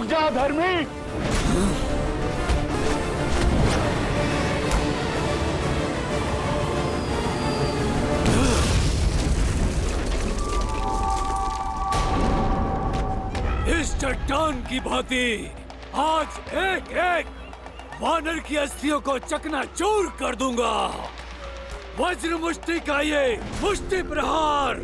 रुक जा धर्मी। इस चट्टान की भांति आज एक एक वानर की अस्थियों को चकनाचूर कर दूंगा। वज्र मुष्टि का ये मुष्टि प्रहार।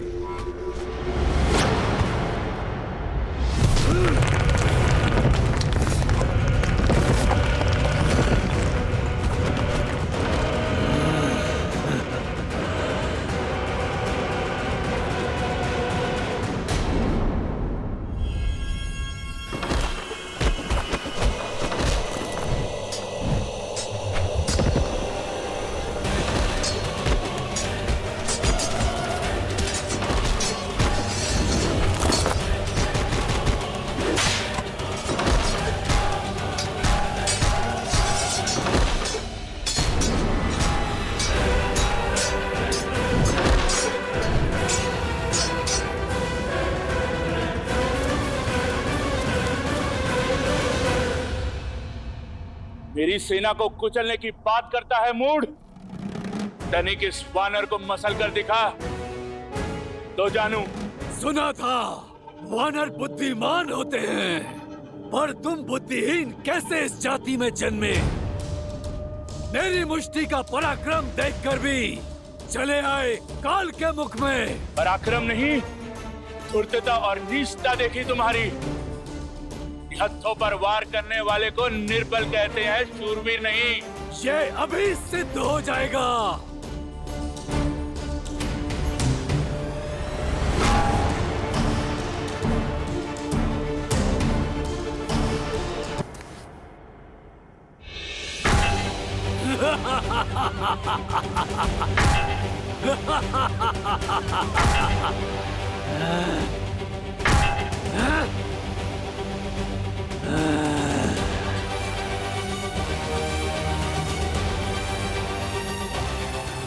मेरी सेना को कुचलने की बात करता है मूढ़। तनिक इस वानर को मसल कर दिखा तो जानू। सुना था वानर बुद्धिमान होते हैं, पर तुम बुद्धिहीन कैसे इस जाति में जन्मे? मेरी मुष्टि का पराक्रम देखकर भी चले आए काल के मुख में। पराक्रम नहीं, धूर्तता और नीचता देखी तुम्हारी। हथों पर वार करने वाले को निर्बल कहते हैं, शूरवीर नहीं। ये अभी सिद्ध हो जाएगा।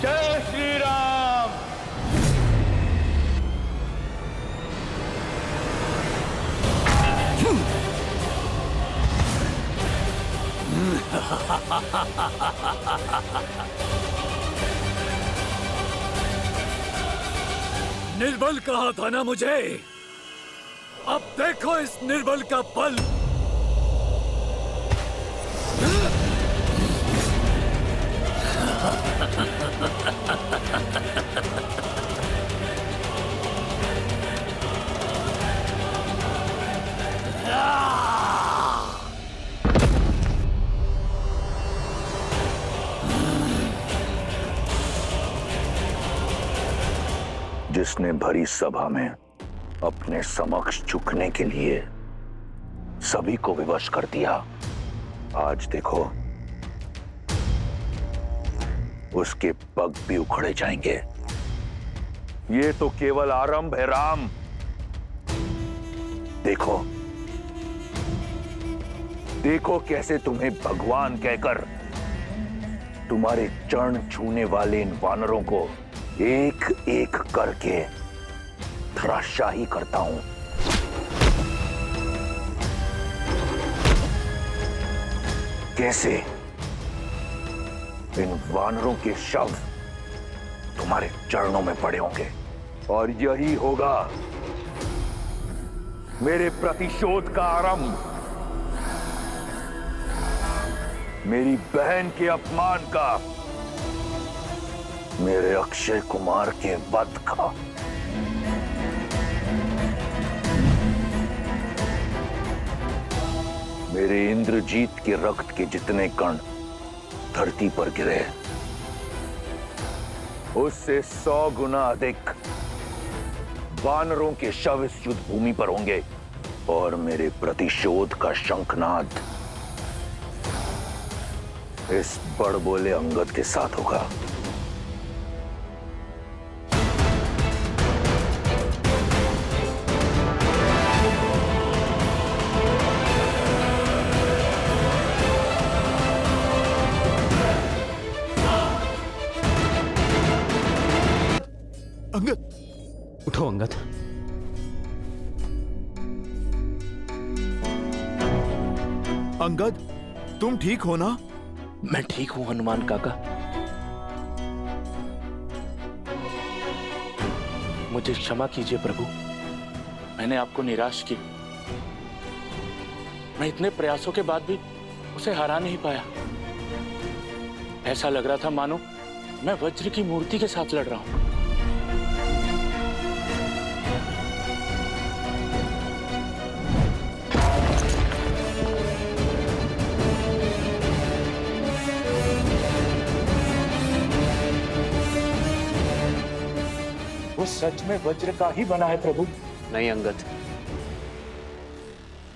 जय श्री राम। निर्बल कहा था ना मुझे? अब देखो इस निर्बल का बल। जिसने भरी सभा में अपने समक्ष झुकने के लिए सभी को विवश कर दिया, आज देखो उसके पग भी उखड़े जाएंगे। ये तो केवल आरंभ है राम। देखो देखो कैसे तुम्हें भगवान कहकर तुम्हारे चरण छूने वाले इन वानरों को एक एक करके धराशाही करता हूं। कैसे इन वानरों के शव तुम्हारे चरणों में पड़े होंगे, और यही होगा मेरे प्रतिशोध का आरंभ, मेरी बहन के अपमान का, मेरे अक्षय कुमार के वध का। मेरे इंद्रजीत के रक्त के जितने कण धरती पर गिरे, उससे 100 गुना अधिक वानरों के शव इस युद्ध भूमि पर होंगे, और मेरे प्रतिशोध का शंखनाद इस बड़बोले अंगद के साथ होगा। अंगद, उठो अंगद। अंगद, तुम ठीक हो ना? मैं ठीक हूं हनुमान काका। मुझे क्षमा कीजिए प्रभु, मैंने आपको निराश किया। मैं इतने प्रयासों के बाद भी उसे हरा नहीं पाया। ऐसा लग रहा था मानो मैं वज्र की मूर्ति के साथ लड़ रहा हूं। वो सच में वज्र का ही बना है प्रभु? नहीं अंगद,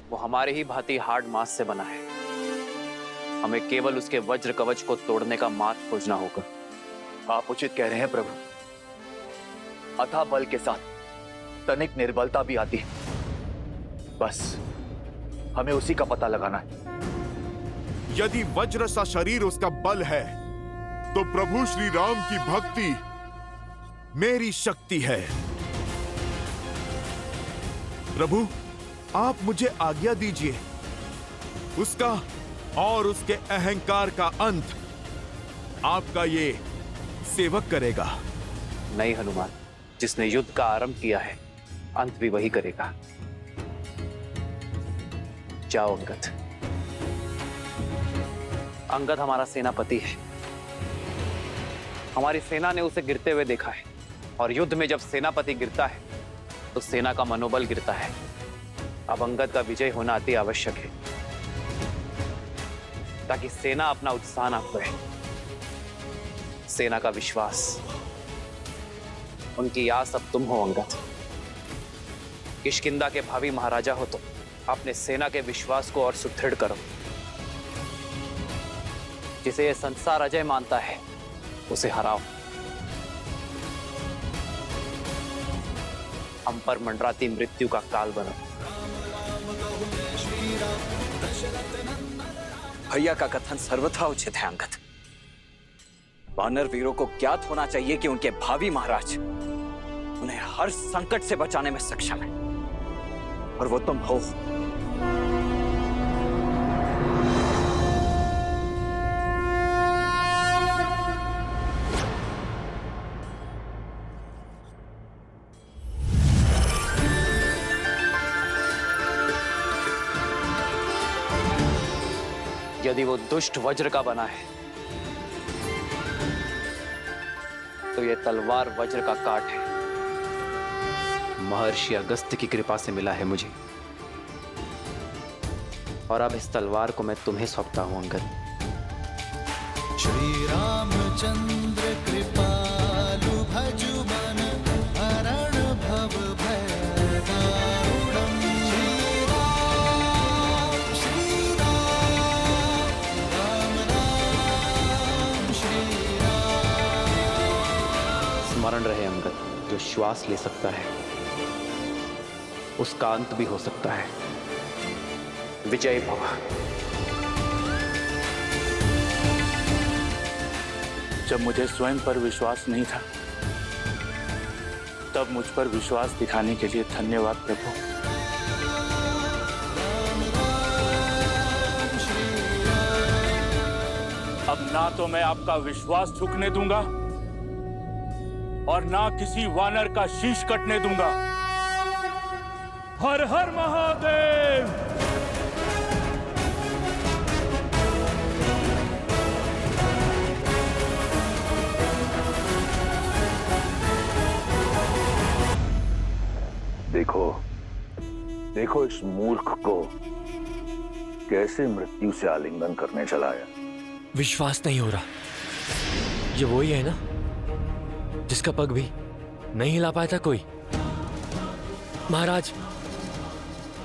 वो हमारे ही भांति हार्ड मास से बना है। हमें केवल उसके वज्र कवच को तोड़ने का मार्ग खोजना होगा। आप उचित कह रहे हैं प्रभु। अथाह बल के साथ तनिक निर्बलता भी आती है। बस हमें उसी का पता लगाना है। यदि वज्र सा शरीर उसका बल है, तो प्रभु श्री राम की भक्ति मेरी शक्ति है। प्रभु, आप मुझे आज्ञा दीजिए। उसका और उसके अहंकार का अंत आपका ये सेवक करेगा। नहीं हनुमान, जिसने युद्ध का आरंभ किया है, अंत भी वही करेगा। जाओ अंगद। अंगद हमारा सेनापति है। हमारी सेना ने उसे गिरते हुए देखा है, और युद्ध में जब सेनापति गिरता है तो सेना का मनोबल गिरता है। अब अंगद का विजय होना अति आवश्यक है, ताकि सेना अपना उत्साह ना खोए। सेना का विश्वास, उनकी आस अब तुम हो अंगद। किष्किंधा के भावी महाराजा हो तो अपने सेना के विश्वास को और सुदृढ़ करो। जिसे यह संसार अजय मानता है, उसे हराओ। हम पर मंडराती मृत्यु का काल बनो। भैया का कथन सर्वथा उचित है अंगद। वानर वीरों को ज्ञात होना चाहिए कि उनके भावी महाराज उन्हें हर संकट से बचाने में सक्षम है, और वो तुम हो। यदि वो दुष्ट वज्र का बना है, तो ये तलवार वज्र का काट है। महर्षि अगस्त्य की कृपा से मिला है मुझे, और अब इस तलवार को मैं तुम्हें सौंपता हूं अंगद। श्री रामचंद्र कृपालु भजु मन हरण भव भय दारुणम्। श्री राम राम राम श्री राम। स्मरण रहे अंगद, जो श्वास ले सकता है उसका अंत भी हो सकता है। विजय भव। जब मुझे स्वयं पर विश्वास नहीं था, तब मुझ पर विश्वास दिखाने के लिए धन्यवाद प्रभु। अब ना तो मैं आपका विश्वास झुकने दूंगा, और ना किसी वानर का शीश कटने दूंगा। हर हर महादेव। देखो देखो इस मूर्ख को कैसे मृत्यु से आलिंगन करने चलाया। विश्वास नहीं हो रहा। ये वही है ना जिसका पग भी नहीं हिला पाया था कोई? महाराज,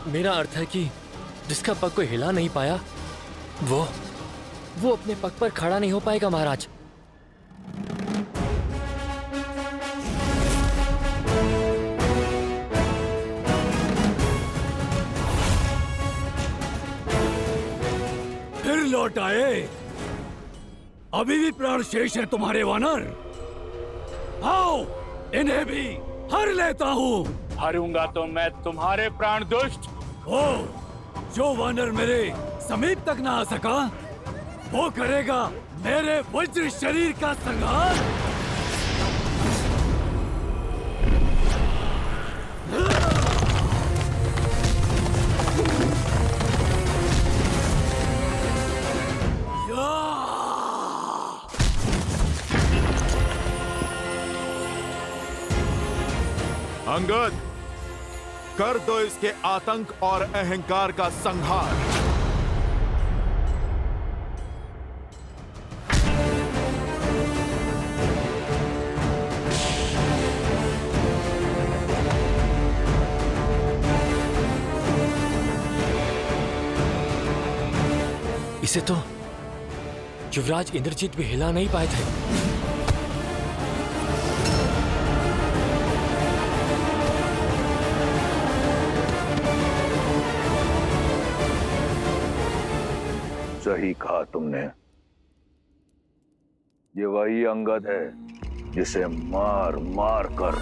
मेरा अर्थ है कि जिसका पग कोई हिला नहीं पाया, वो अपने पग पर खड़ा नहीं हो पाएगा महाराज। फिर लौट आए? अभी भी प्राण शेष है तुम्हारे वानर? आओ, इन्हें भी हर लेता हूँ। हारूंगा तो मैं तुम्हारे प्राण दुष्ट। ओ, जो वानर मेरे समीप तक ना आ सका, वो करेगा मेरे वज्र शरीर का संहार। अंगद, कर दो इसके आतंक और अहंकार का संहार। इसे तो युवराज इंद्रजीत भी हिला नहीं पाए थे। सही कहा तुमने, ये वही अंगद है जिसे मार मार कर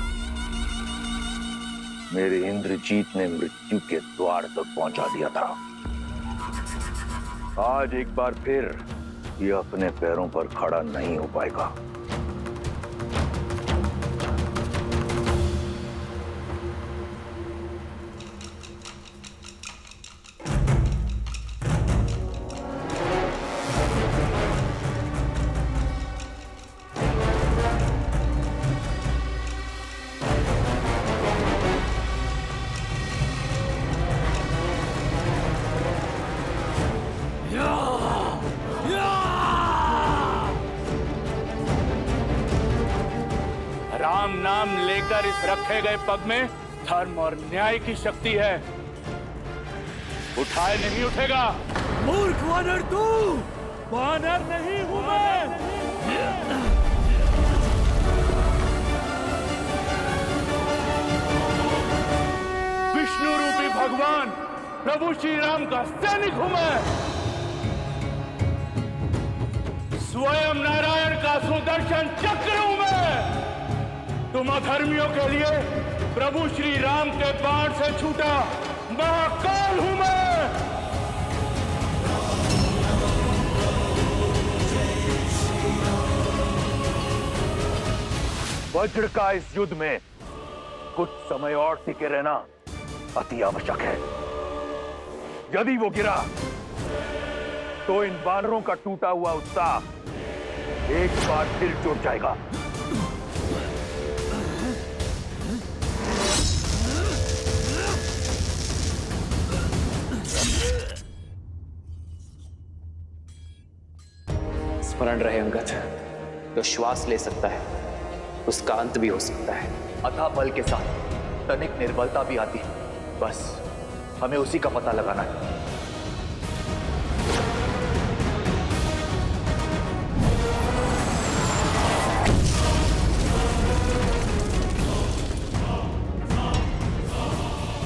मेरे इंद्रजीत ने मृत्यु के द्वार तक पहुंचा दिया था। आज एक बार फिर ये अपने पैरों पर खड़ा नहीं हो पाएगा। राम नाम लेकर इस रखे गए पग में धर्म और न्याय की शक्ति है। उठाए नहीं उठेगा। मूर्ख वानर तू! वानर नहीं हूं मैं। विष्णु रूपी भगवान प्रभु श्री राम का सैनिक हूं मैं। स्वयं नारायण का सुदर्शन चक्र हूं मैं। तुम अधर्मियों के लिए प्रभु श्री राम के बाण से छूटा महाकाल हूं मैं। वज्र का इस युद्ध में कुछ समय और टिके रहना अति आवश्यक है। यदि वो गिरा तो इन वानरों का टूटा हुआ उत्साह एक बार फिर जुट जाएगा। स्मरण रहे अंगद, जो श्वास ले सकता है उसका अंत भी हो सकता है। अथाह बल के साथ तनिक निर्बलता भी आती है, बस हमें उसी का पता लगाना है।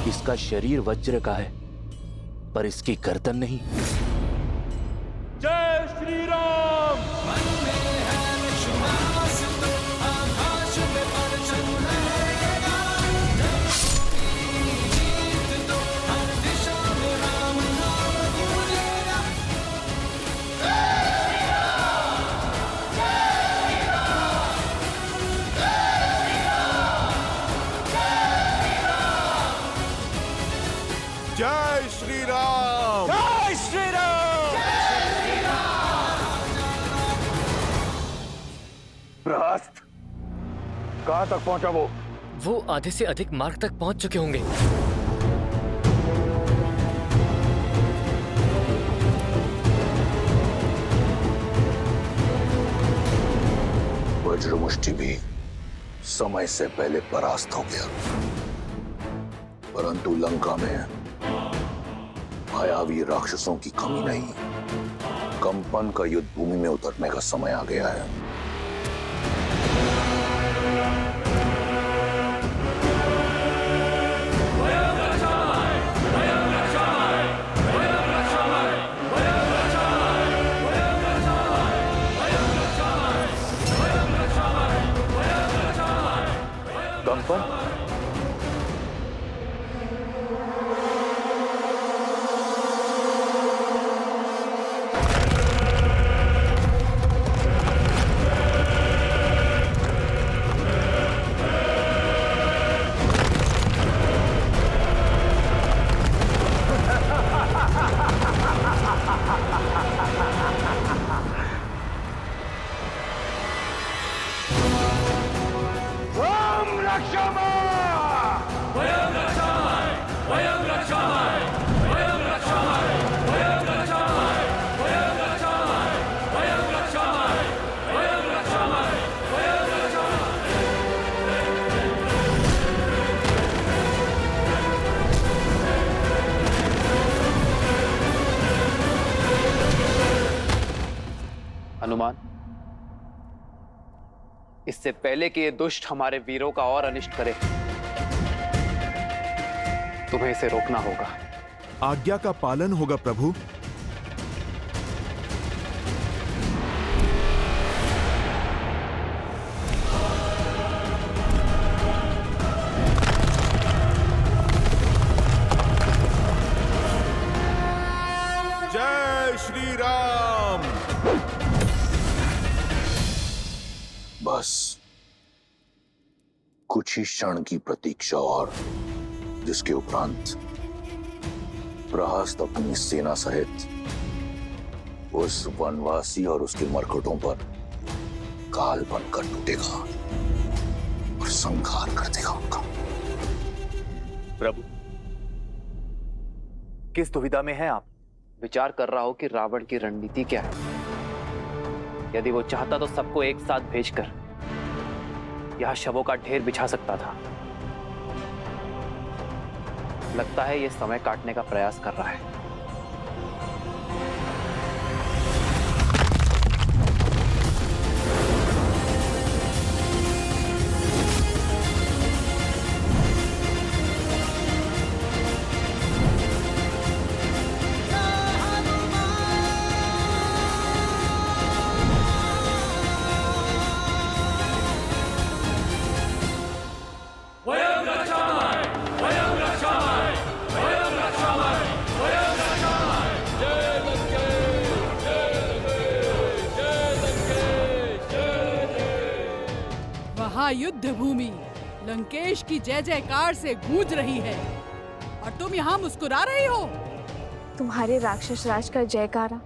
इसका शरीर वज्र का है पर इसकी गर्दन नहीं। जय श्री राम। जय श्री राम। जय श्री राम। प्रहस्त, कहां तक पहुंचा वो? वो आधे से अधिक मार्ग तक पहुंच चुके होंगे। वज्रमुष्टि भी समय से पहले परास्त हो गया, परंतु लंका में मायावी राक्षसों की कमी नहीं। कंपन का युद्ध भूमि में उतरने का समय आ गया है। कंपन, इससे पहले कि ये दुष्ट हमारे वीरों का और अनिष्ट करे, तुम्हें इसे रोकना होगा। आज्ञा का पालन होगा प्रभु। जय श्री राम। बस कुछ ही क्षण की प्रतीक्षा और, जिसके उपरांत प्रहस्त अपनी सेना सहित उस वनवासी और उसके मरकटों पर काल बनकर टूटेगा और संहार कर देगा उनका। प्रभु, किस दुविधा में हैं आप? विचार कर रहा हो कि रावण की रणनीति क्या है। यदि वो चाहता तो सबको एक साथ भेजकर यहां शवों का ढेर बिछा सकता था। लगता है ये समय काटने का प्रयास कर रहा है। युद्ध भूमि लंकेश की जय जयकार से गूंज रही है और तुम यहाँ मुस्कुरा रही हो। तुम्हारे राक्षस राज का जयकारा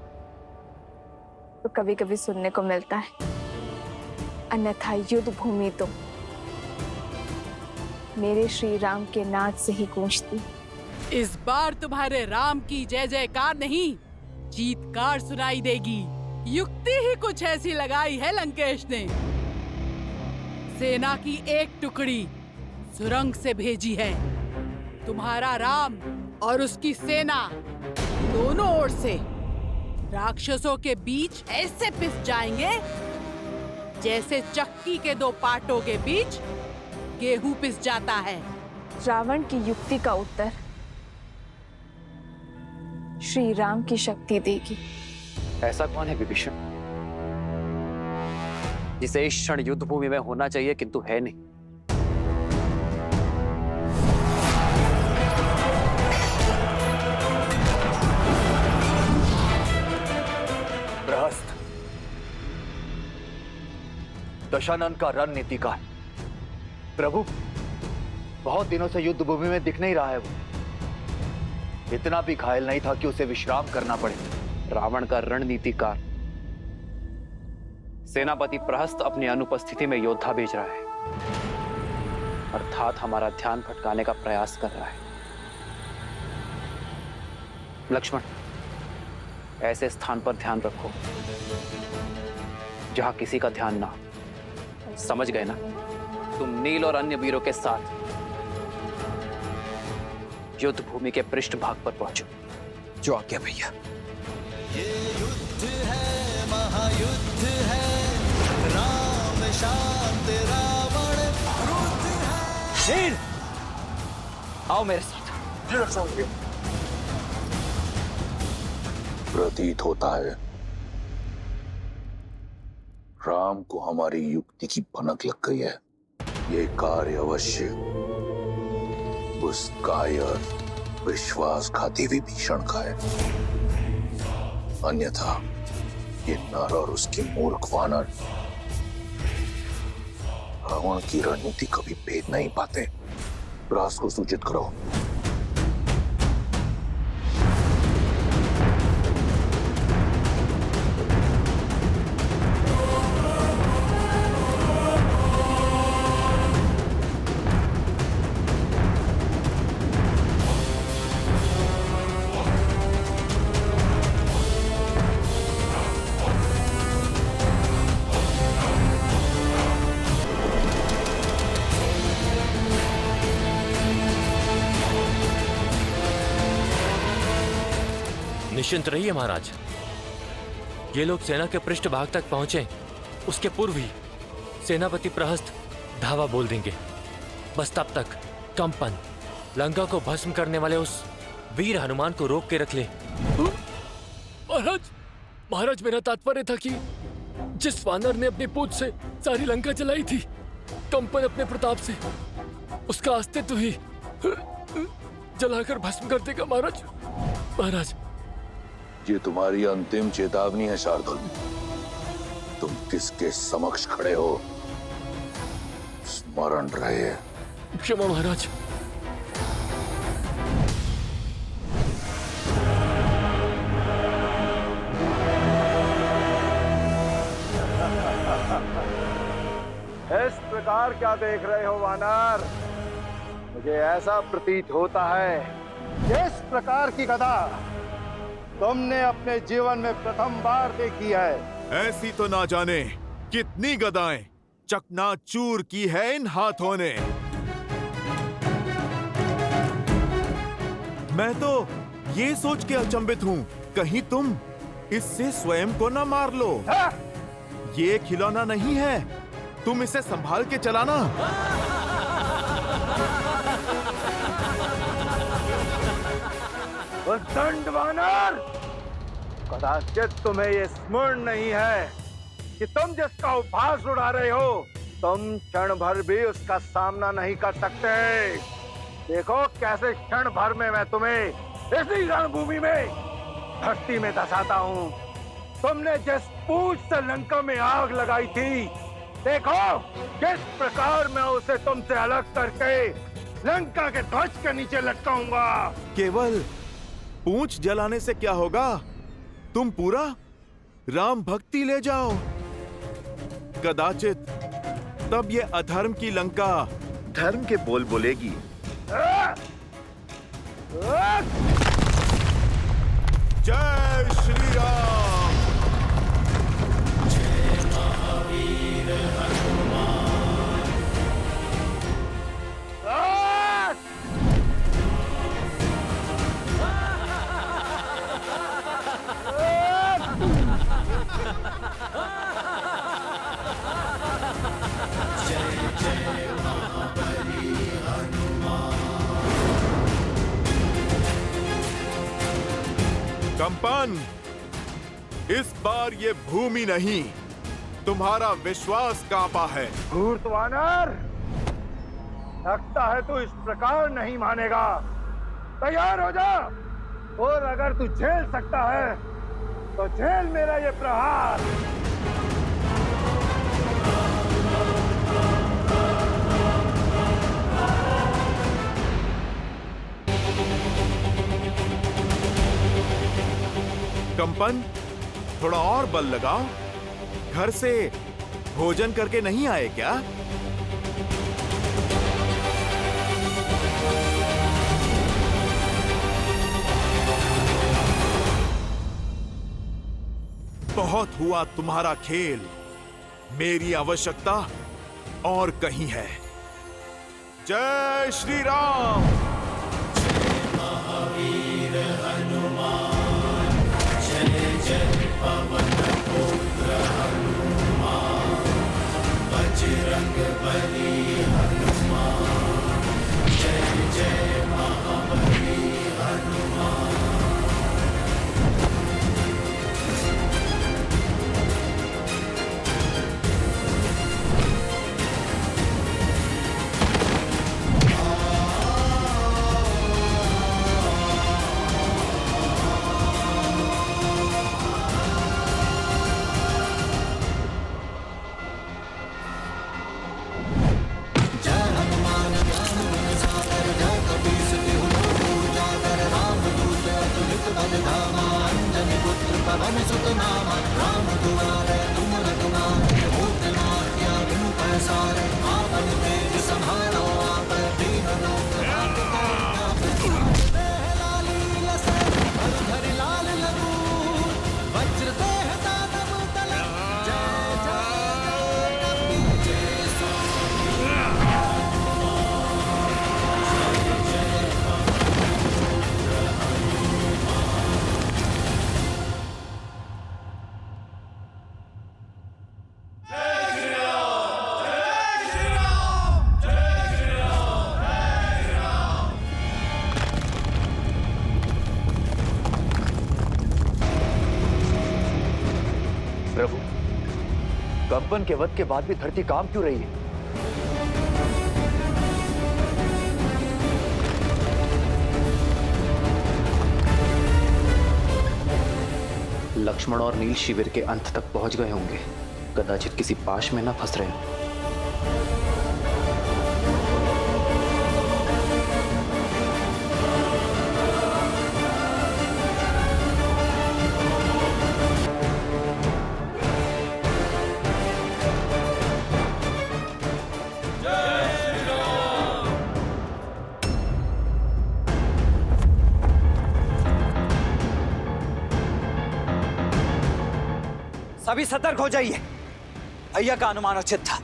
तो कभी कभी सुनने को मिलता है, अन्यथा युद्ध भूमि तो मेरे श्री राम के नाद से ही गूंजती। इस बार तुम्हारे राम की जय जयकार नहीं, चीत्कार सुनाई देगी। युक्ति ही कुछ ऐसी लगाई है लंकेश ने। सेना की एक टुकड़ी सुरंग से भेजी है। तुम्हारा राम और उसकी सेना दोनों ओर से राक्षसों के बीच ऐसे पिस जाएंगे जैसे चक्की के दो पाटों के बीच गेहूं पिस जाता है। रावण की युक्ति का उत्तर श्री राम की शक्ति देगी। ऐसा कौन है विभीषण जिसे इस क्षण युद्ध भूमि में होना चाहिए किंतु है नहीं? प्रहस्त दशानन का रणनीतिकार। प्रभु, बहुत दिनों से युद्ध भूमि में दिख नहीं रहा है। वो इतना भी घायल नहीं था कि उसे विश्राम करना पड़े। रावण का रणनीतिकार सेनापति प्रहस्त अपनी अनुपस्थिति में योद्धा भेज रहा है, अर्थात हमारा ध्यान भटकाने का प्रयास कर रहा है। लक्ष्मण, ऐसे स्थान पर ध्यान रखो जहां किसी का ध्यान ना। समझ गए ना? तुम नील और अन्य वीरों के साथ युद्ध भूमि के पृष्ठभाग पर पहुंचो। जो आज्ञा भैया। ये युद्ध है, महायुद्ध है, राम शांत रावण क्रुद्ध है। शेर, आओ मेरे साथ। प्रतीत होता है राम को हमारी युक्ति की भनक लग गई है। ये कार्य अवश्य उस कायर विश्वासघाती विभीषण का है, अन्यथा ये नर और उसके मूर्ख वानर रावण की रणनीति कभी भेद नहीं पाते। प्रहस्त को सूचित करो। निश्चिंत रहिए महाराज, ये लोग सेना के पृष्ठभाग तक पहुंचे उसके पूर्व ही सेनापति प्रहस्त धावा बोल देंगे। बस तब तक कंपन लंका को भस्म करने वाले उस वीर हनुमान को रोक के रख ले। महाराज मेरा तात्पर्य था कि जिस वानर ने अपनी पूंछ से सारी लंका जलाई थी, कंपन अपने प्रताप से उसका अस्तित्व ही जलाकर भस्म कर देगा। महाराज ये तुम्हारी अंतिम चेतावनी है शार्दुल। तुम किसके समक्ष खड़े हो, स्मरण रहे। क्षमा महाराज। इस प्रकार क्या देख रहे हो वानर? मुझे ऐसा प्रतीत होता है इस प्रकार की गदा तुमने अपने जीवन में प्रथम बार देखी है। ऐसी तो ना जाने कितनी गदाएं चकनाचूर की है इन हाथों ने। मैं तो ये सोच के अचंभित हूँ, कहीं तुम इससे स्वयं को ना मार लो। ये खिलौना नहीं है, तुम इसे संभाल के चलाना। दंड वानर, कदाचित तुम्हें ये स्मरण नहीं है कि तुम जिसका उपहास उड़ा रहे हो, तुम क्षण भर भी उसका सामना नहीं कर सकते। देखो कैसे क्षण भर में मैं तुम्हें इसी रणभूमि में धरती में धसाता हूँ। तुमने जिस पूंछ से लंका में आग लगाई थी, देखो किस प्रकार मैं उसे तुमसे अलग करके लंका के ध्वज के नीचे लटकाऊंगा। केवल पूंछ जलाने से क्या होगा, तुम पूरा राम भक्ति ले जाओ। कदाचित तब ये अधर्म की लंका धर्म के बोल बोलेगी। जय श्री राम। जय महावीर हनुमान। कंपन, इस बार ये भूमि नहीं, तुम्हारा विश्वास कांपा है। धूर्त वानर, लगता है तू इस प्रकार नहीं मानेगा। तैयार हो जा, और अगर तू झेल सकता है तो झेल मेरा ये प्रहार। कंपन, थोड़ा और बल लगाओ। घर से भोजन करके नहीं आए क्या? बहुत हुआ तुम्हारा खेल, मेरी आवश्यकता और कहीं है। जय श्री राम। जय महावीर हनुमान। जय जय पवन पुत्र हनुमान। बजरंग बली हनुमान। जय जय महाबली हनुमान। ब्रह्मन के वध के बाद भी धरती काम क्यों रही है? लक्ष्मण और नील शिविर के अंत तक पहुंच गए होंगे, कदाचित किसी पाश में ना फंस रहे हों। सभी सतर्क हो जाइए। भैया का अनुमान उचित था।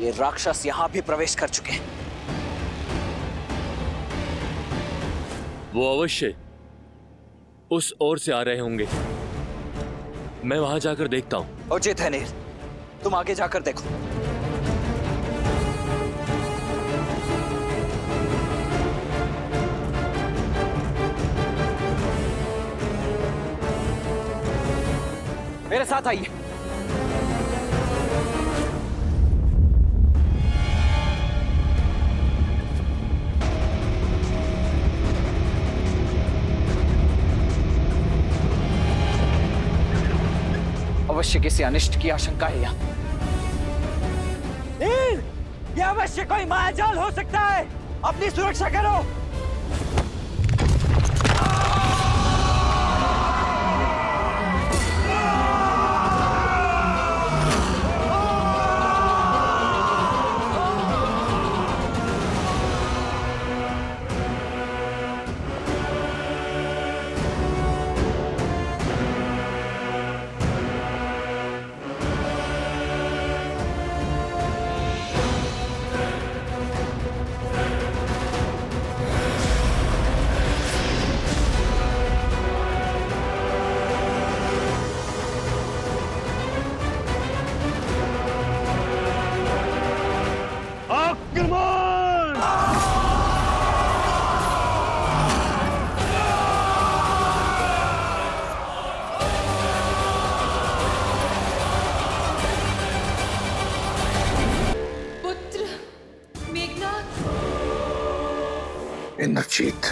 ये राक्षस यहां भी प्रवेश कर चुके हैं। वो अवश्य उस ओर से आ रहे होंगे। मैं वहां जाकर देखता हूं। उचित है नील, तुम आगे जाकर देखो। मेरे साथ आइए। अवश्य किसी अनिष्ट की आशंका है यहाँ। नील, ये अवश्य कोई मायाजाल हो सकता है। अपनी सुरक्षा करो। इंद्रजीत,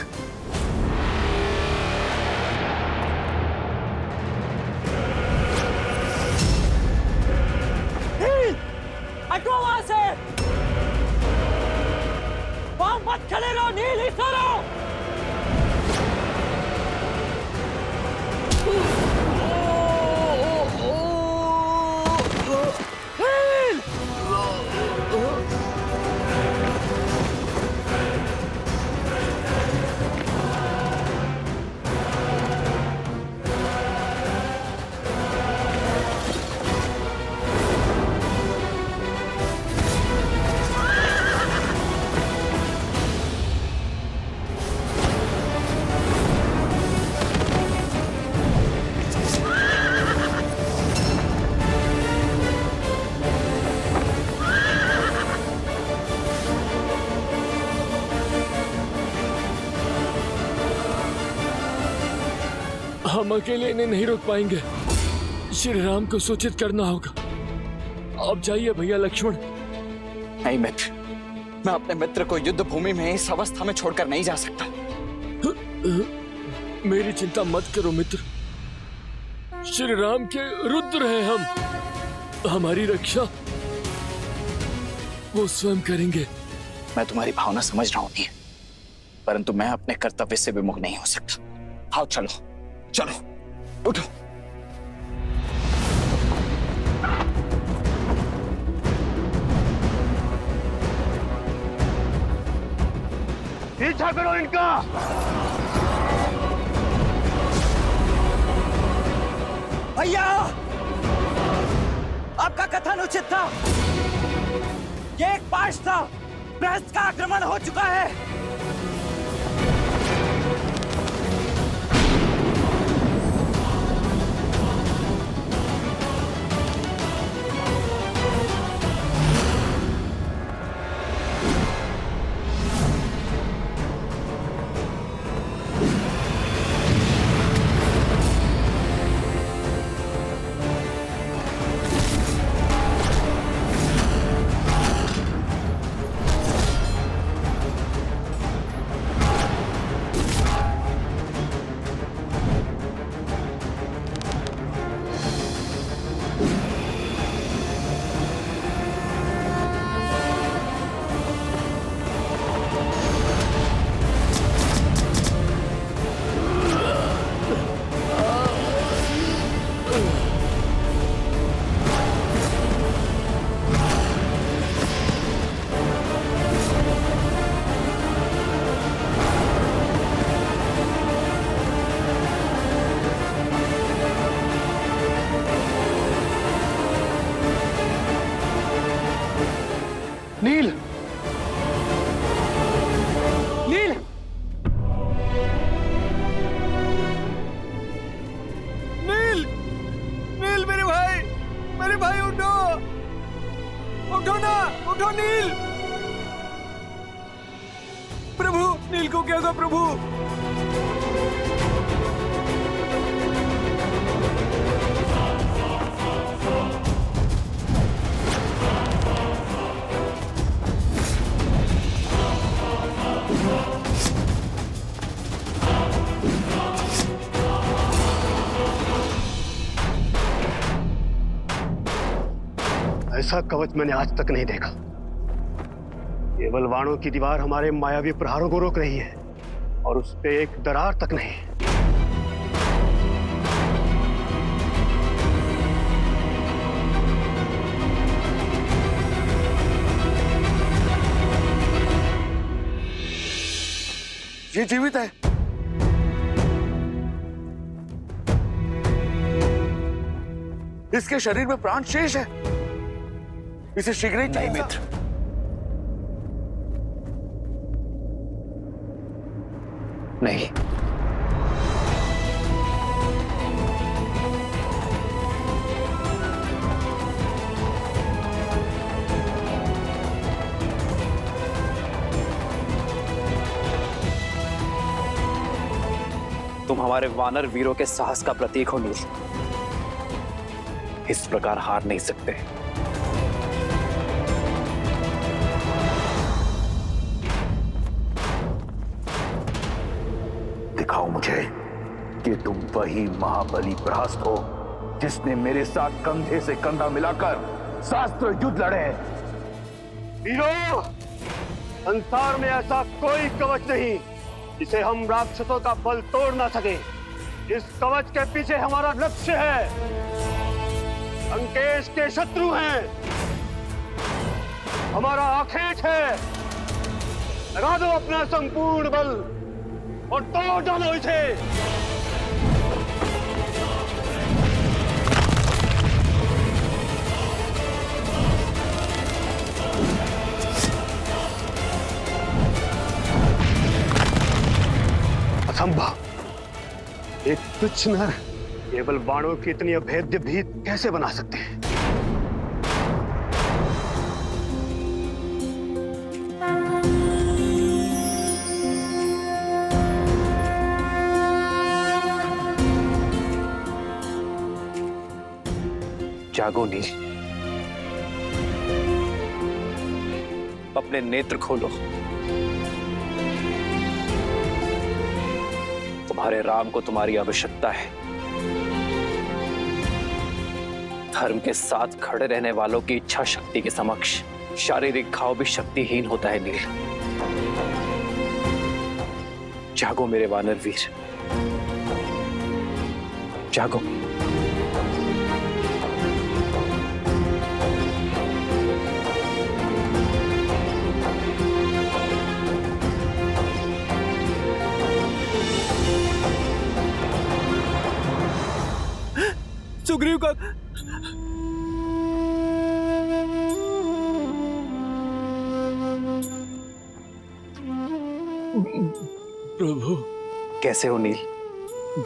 हटो वहां से। वहां मत खड़े रहो नील, ही सो रहो। हम अकेले इन्हें नहीं रोक पाएंगे। श्री राम को सूचित करना होगा। अब जाइए भैया लक्ष्मण। नहीं मित्र, मैं अपने मित्र को युद्ध भूमि में इस अवस्था में छोड़कर नहीं जा सकता। मेरी चिंता मत करो मित्र। श्री राम के रुद्र हैं हम। हमारी रक्षा वो स्वयं करेंगे। मैं तुम्हारी भावना समझ रहा हूं नील, परंतु मैं अपने कर्तव्य से विमुख नहीं हो सकता। आओ चलो चलो, उठो। पीछा करो इनका। भैया, आपका कथन उचित था। ये एक पाश था। प्रहस्त का आक्रमण हो चुका है। नील! प्रभु, नील को क्या हुआ प्रभु? ऐसा कवच मैंने आज तक नहीं देखा। केवल वाणों की दीवार हमारे मायावी प्रहारों को रोक रही है और उस पे एक दरार तक नहीं। ये जीवित है। इसके शरीर में प्राण शेष है। इसे शीघ्र ही नहीं मित्र, नहीं। तुम हमारे वानर वीरों के साहस का प्रतीक हो नील। इस प्रकार हार नहीं सकते। दिखाओ मुझे कि तुम वही महाबली प्रहस्त हो जिसने मेरे साथ कंधे से कंधा मिलाकर शास्त्र युद्ध लड़े। वीरों, संसार में ऐसा कोई कवच नहीं जिसे हम राक्षसों का बल तोड़ ना सके। इस कवच के पीछे हमारा लक्ष्य है। लंकेश के शत्रु हैं, हमारा आखेट है। लगा दो अपना संपूर्ण बल और तोड़ डालो इसे। असंभव! एक तुच्छ नर केवल बाणों की इतनी अभेद्य भीत कैसे बना सकते हैं? जागो नील, अपने नेत्र खोलो। तुम्हारे राम को तुम्हारी आवश्यकता है। धर्म के साथ खड़े रहने वालों की इच्छा शक्ति के समक्ष शारीरिक घाव भी शक्तिहीन होता है नील। जागो मेरे वानर वीर, जागो। सुग्रीव का प्रभु, कैसे हो नील?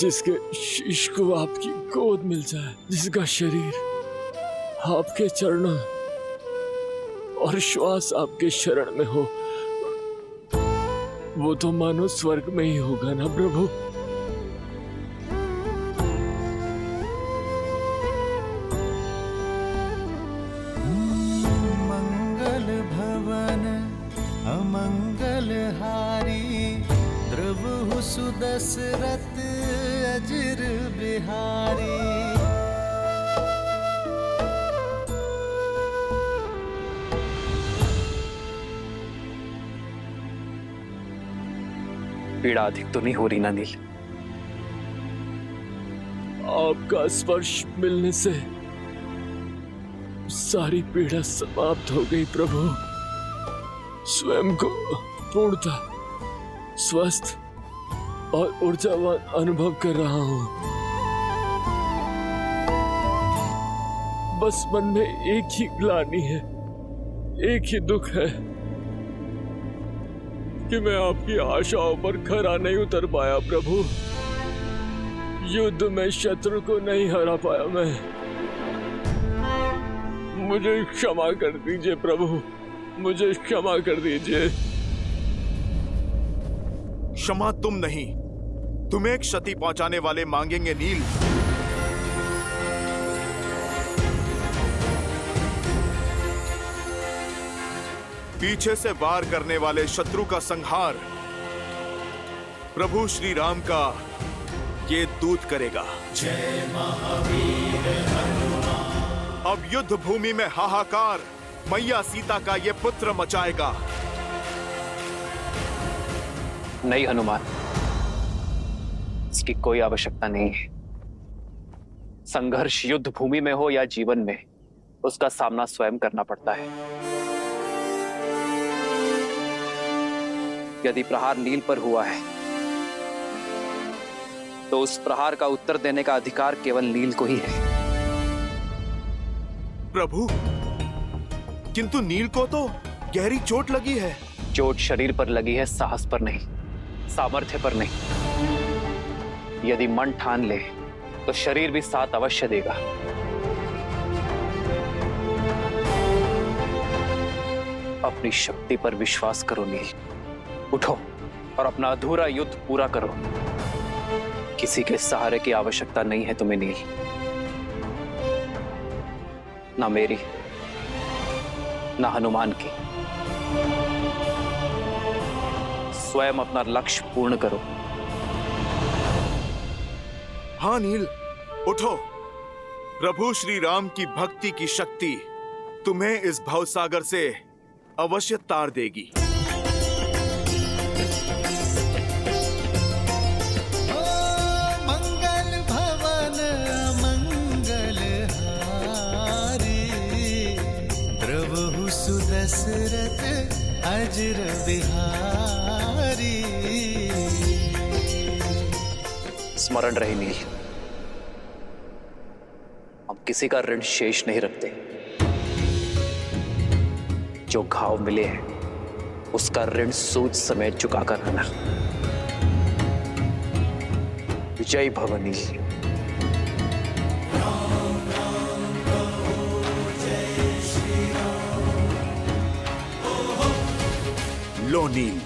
जिसके शीश को आपकी गोद मिल जाए, जिसका शरीर आपके चरणों और श्वास आपके शरण में हो, वो तो मानो स्वर्ग में ही होगा ना प्रभु। दशरथ अजर बिहारी। पीड़ा अधिक तो नहीं हो रही ना नील? आपका स्पर्श मिलने से सारी पीड़ा समाप्त हो गई प्रभु। स्वयं को पूर्णतः स्वस्थ और ऊर्जावान अनुभव कर रहा हूं। बस मन में एक ही ग्लानि है, एक ही दुख है कि मैं आपकी आशाओं पर खरा नहीं उतर पाया प्रभु। युद्ध में शत्रु को नहीं हरा पाया मैं। मुझे क्षमा कर दीजिए प्रभु, मुझे क्षमा कर दीजिए। क्षमा तुम नहीं, तुम्हें क्षति पहुंचाने वाले मांगेंगे नील। पीछे से वार करने वाले शत्रु का संहार प्रभु श्री राम का ये दूत करेगा। जय महावीर हनुमान। अब युद्ध भूमि में हाहाकार मैया सीता का ये पुत्र मचाएगा। नहीं हनुमान, इसकी कोई आवश्यकता नहीं है। संघर्ष युद्ध भूमि में हो या जीवन में, उसका सामना स्वयं करना पड़ता है। यदि प्रहार नील पर हुआ है तो उस प्रहार का उत्तर देने का अधिकार केवल नील को ही है। प्रभु, किंतु नील को तो गहरी चोट लगी है। चोट शरीर पर लगी है, साहस पर नहीं, सामर्थ्य पर नहीं। यदि मन ठान ले तो शरीर भी साथ अवश्य देगा। अपनी शक्ति पर विश्वास करो नील। उठो और अपना अधूरा युद्ध पूरा करो। किसी के सहारे की आवश्यकता नहीं है तुम्हें नील, ना मेरी ना हनुमान की। स्वयं अपना लक्ष्य पूर्ण करो। हाँ नील, उठो। प्रभु श्री राम की भक्ति की शक्ति तुम्हें इस भवसागर से अवश्य तार देगी। दशरथ अजर बिहारी। स्मरण रहे नील, हम किसी का ऋण शेष नहीं रखते। जो घाव मिले हैं उसका ऋण सूद समेत चुकाकर रहना। विजयी भव नील। लो नील।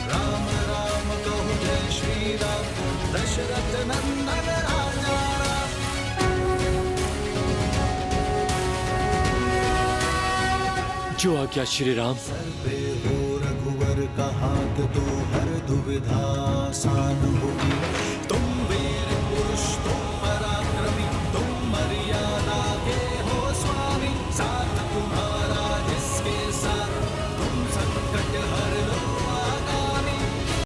राम राम कहो जय श्री राम, दशरथ नंदन राजा राम। जो आज्ञा श्री राम। सर पे हो रघुवर का हाथ, तो हर दुविधा सानो।